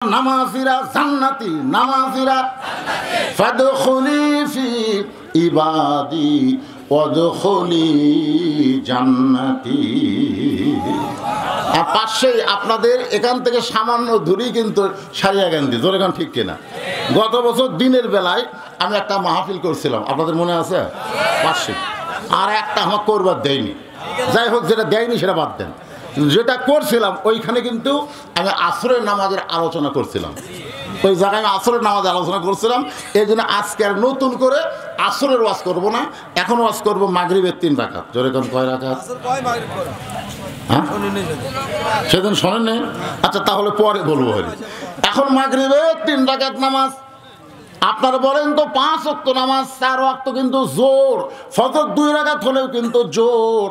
নামাজিরা জান্নাতি নামাজিরা ফাদখুলি ফি ইবাদি ওয়াদখুলি জান্নাতি। আর পাশে আপনাদের এখান থেকে সামান্য দূরেই কিন্তু সারিয়া গান্ধী জোরে গান ঠিক কিনা। গত বছর দিনের বেলায় আমি একটা মাহফিল করছিলাম, আপনাদের মনে আছে? পাশে আর একটা আমার করবার দেয়নি, যাই হোক যেটা দেয়নি সেটা বাদ দেন। যেটা করছিলাম ওইখানে কিন্তু আমি আসরের নামাজের আলোচনা করছিলাম, ওই জায়গায় আমি আসরের নামাজের আলোচনা করছিলাম। এই জন্য আজকে আর নতুন করে আসরের ওয়াজ করব না, এখন ওয়াজ করবো মাগরিবের 3 রাকাত। জোরে কোন কয় রাকাত? হ্যাঁ সেদিন শোনেন নেই? আচ্ছা তাহলে পরে বলবো। এখন মাগরিবের 3 রাকাত নামাজ। আপনারা বলেন তো 5 ওয়াক্ত নামাজ 4 ওয়াক্ত কিন্তু জোর, ফজর 2 রাকাত হলেও কিন্তু জোর,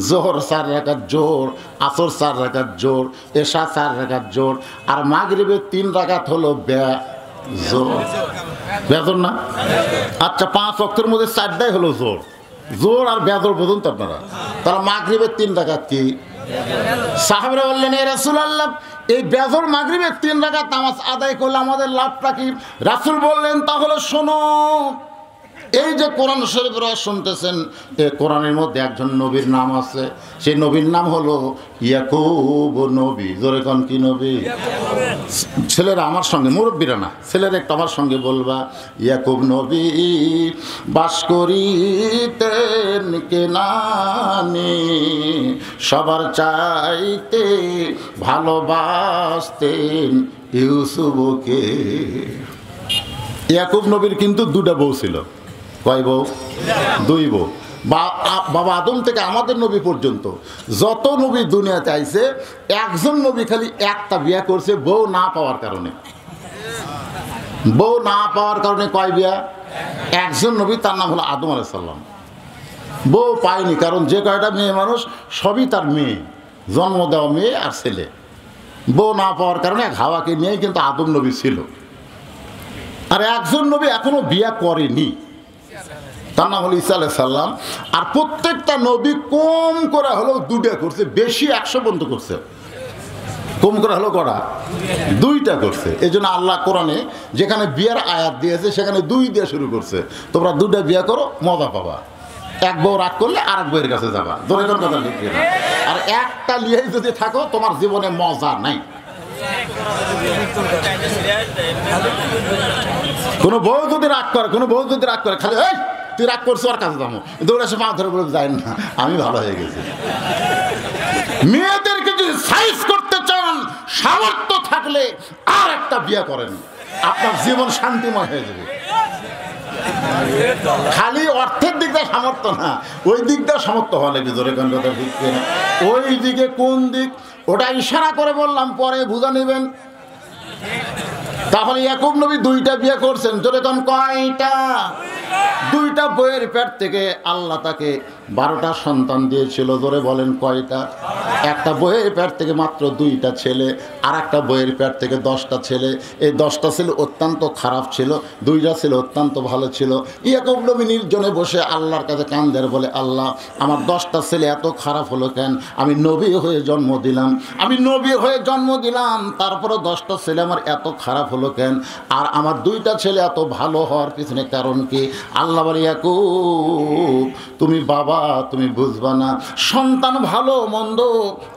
জোহর 4 রাকাত জোর, আসর 4 রাকাত জোর, এশা 4 রাকাত জোর, আর মাগরিবের 3 রাকাত হলো জোর। বেজোর না? আচ্ছা 5 ওয়াক্তের মধ্যে 4টাই হলো জোর, জোর আর বেজোর বুঝুন তো আপনারা। তাহলে মাগরিবের 3 রাকাত কি? সাহাবারা বললেন এ রাসূলুল্লাহ এই বেজোর মাগরিবের 3 রাকাত নামাজ আদায় করলে আমাদের লাভটা কি? রাসূল বললেন তাহলে শোনো, এই যে কোরআন শরীফের শুনতেছেন, এই কোরআনের মধ্যে একজন নবীর নাম আছে, সেই নবীর নাম হলো ইয়াকুব নবী। জোরে কোন কি নবী? ছেলেরা আমার সঙ্গে, মুরব্বীরা না, ছেলেরা একটু আমার সঙ্গে বলবা, ইয়াকুব নবী বাস করিতেন কেনানে, সবার চাইতে ভালোবাসতেন ইউসুফকে। ইয়াকুব নবীর কিন্তু 2টা বউ ছিল। কয় বউ? 2 বউ। বাবা আদম থেকে আমাদের নবী পর্যন্ত যত নবী দুনিয়াতে আইছে, একজন নবী খালি একটা বিয়ে করছে বউ না পাওয়ার কারণে। বউ না পাওয়ার কারণে কয় বিয়া? একজন নবী, তার নাম হলো আদম আলাইহিস সালাম। বউ পায়নি কারণ যে কয়টা মেয়ে মানুষ সবই তার মেয়ে, জন্ম দেওয়া মেয়ে আর ছেলে। বউ না পাওয়ার কারণে হাওয়াকে নিয়েই কিন্তু আদম নবী ছিল। আর একজন নবী এখনো বিয়া করেনি, তার নাম হলো ঈসা আলাইহিস সালাম। আর প্রত্যেকটা নবী কম করে হলেও 2টা করছে, বেশি 100 পর্যন্ত করছে। কম করে হলো করা 2টা করছে। এই জন্য আল্লাহ কোরআনে যেখানে বিয়ার আয়াত দিয়েছে সেখানে 2 দিয়ে শুরু করছে। তোমরা 2টা বিয়া করো, মজা পাবা। এক বউ রাগ করলে আর এক বউয়ের কাছে যাবা। ধরে কোন কথা লিখবে না। আর একটা লিয়েই যদি থাকো তোমার জীবনে মজা নাই। কোনো বউ যদি রাগ করে, কোনো বউ যদি রাগ করে, খালি এই তুই রাগ করছো আর কাছে যাবো, দৌড়ে এসে পা ধরে বলে যায় না আমি ভালো হয়ে গেছি। মেয়েদেরকে যদি সাইজ করতে চান, সামর্থ্য থাকলে আর একটা বিয়ে করেন, আপনার জীবন শান্তিময় হয়ে যাবে। খালি অর্থের দিকটা সামর্থ্য না, ওই দিকটা সামর্থ্য হওয়া লাগবে। জোরে কোন কথা ঠিক না? ওই দিকে কোন দিক ওটা ইশারা করে বললাম, পরে বুঝা নেবেন। তাহলে ইয়াকুব নবী 2টা বিয়ে করছেন। জোরে কোন কয়টা? 2টা বইয়ের পেট থেকে আল্লাহ তাকে 12টা সন্তান দিয়েছিল। জোরে বলেন কয়টা? একটা বইয়ের পেট থেকে মাত্র 2টা ছেলে, আর একটা বইয়ের পেট থেকে 10টা ছেলে। এই 10টা ছেলে অত্যন্ত খারাপ ছিল, 2টা ছেলে অত্যন্ত ভালো ছিল। ইয়াকুব নবী নির্জনে বসে আল্লাহর কাছে কান্দের বলে, আল্লাহ আমার 10টা ছেলে এত খারাপ হলো কেন? আমি নবী হয়ে জন্ম দিলাম, আমি নবী হয়ে জন্ম দিলাম, তারপরে 10টা ছেলে আমার এত খারাপ হলো কেন? আর আমার 2টা ছেলে এত ভালো হওয়ার পিছনে কারণ কি? আল্লাহ বলে, ইয়াকুব তুমি বাবা, তুমি বুঝবা না, সন্তান ভালো মন্দ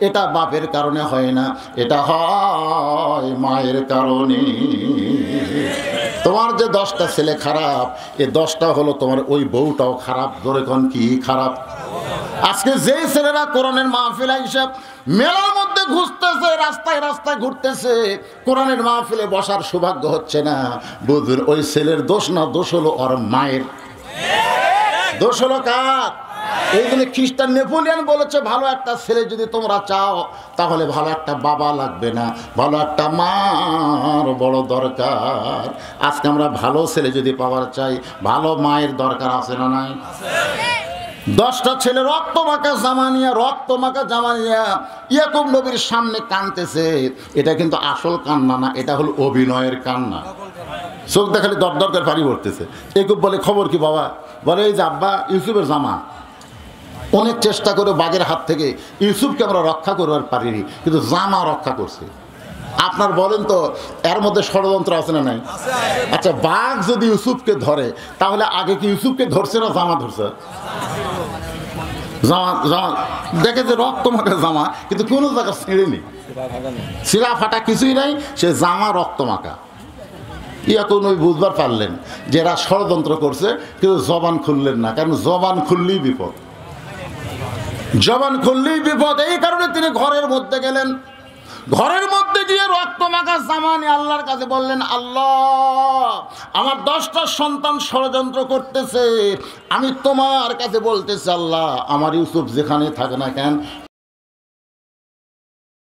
এটা বাপের কারণে হয় না, এটা হয় মায়ের কারণে। তোমার যে 10টা ছেলে খারাপ, এই 10টা হলো তোমার ওই বউটাও খারাপ। ধরে কোন কি খারাপ? আজকে যেই ছেলেরা কোরআনের মাহফিল হিসাব মেলার মধ্যে ঘুরতেছে, রাস্তায় রাস্তায় ঘুরতেছে, কোরআনের মাহফিলে বসার সৌভাগ্য হচ্ছে না, বুঝুন ওই ছেলের দোষ না, দোষ হলো ওর মায়ের। দোষ হলো কার? এই জন্য খ্রিস্টান নেপোলিয়ান বলেছে, ভালো একটা ছেলে যদি তোমরা চাও তাহলে ভালো একটা বাবা লাগবে না, ভালো একটা মার বড় দরকার। আজকে আমরা ভালো ছেলে যদি পাওয়ার চাই, ভালো মায়ের দরকার আছে না নাই? 10টা ছেলে রক্ত মাখা জামা নিয়া ইয়াকুব নবীর সামনে কাঁদতেছে। এটা কিন্তু আসল কান্না না, এটা হলো অভিনয়ের কান্না। চোখ দেখালে দর দর করে পানি পড়তেছে। ইয়াকুব বলে, খবর কি বাবা? বলে, এই যে আব্বা ইউসুফের জামা, অনেক চেষ্টা করে বাঘের হাত থেকে ইউসুফকে আমরা রক্ষা করবার পারিনি, কিন্তু জামা রক্ষা করছে। আপনার বলেন তো এর মধ্যে ষড়যন্ত্র আছে না নাই? আচ্ছা, বাঘ যদি ইউসুফকে ধরে তাহলে আগে কি ইউসুফকে ধরছে না জামা ধরছে? জামা জামা দেখে যে রক্ত মাখা জামা, কিন্তু কোনো জায়গা ছিঁড়েনি, ছিঁড়া ফাটা কিছুই নাই, সে জামা রক্ত মাখা। এখন ওই বুঝবার পারলেন যে এরা ষড়যন্ত্র করছে, কিন্তু জবান খুললেন না, কারণ জবান খুললেই বিপদ, জবান খুললেই বিপদ। এই কারণে তিনি ঘরের মধ্যে গেলেন। ঘরের মধ্যে গিয়ে রক্ত মাখা জামা নিয়ে আল্লাহর কাছে বললেন, আল্লাহ, আমার 10টা সন্তান ষড়যন্ত্র করতেছে, আমি তোমার কাছে বলতেছি আল্লাহ, আমার ইউসুফ যেখানে থাকে না কেন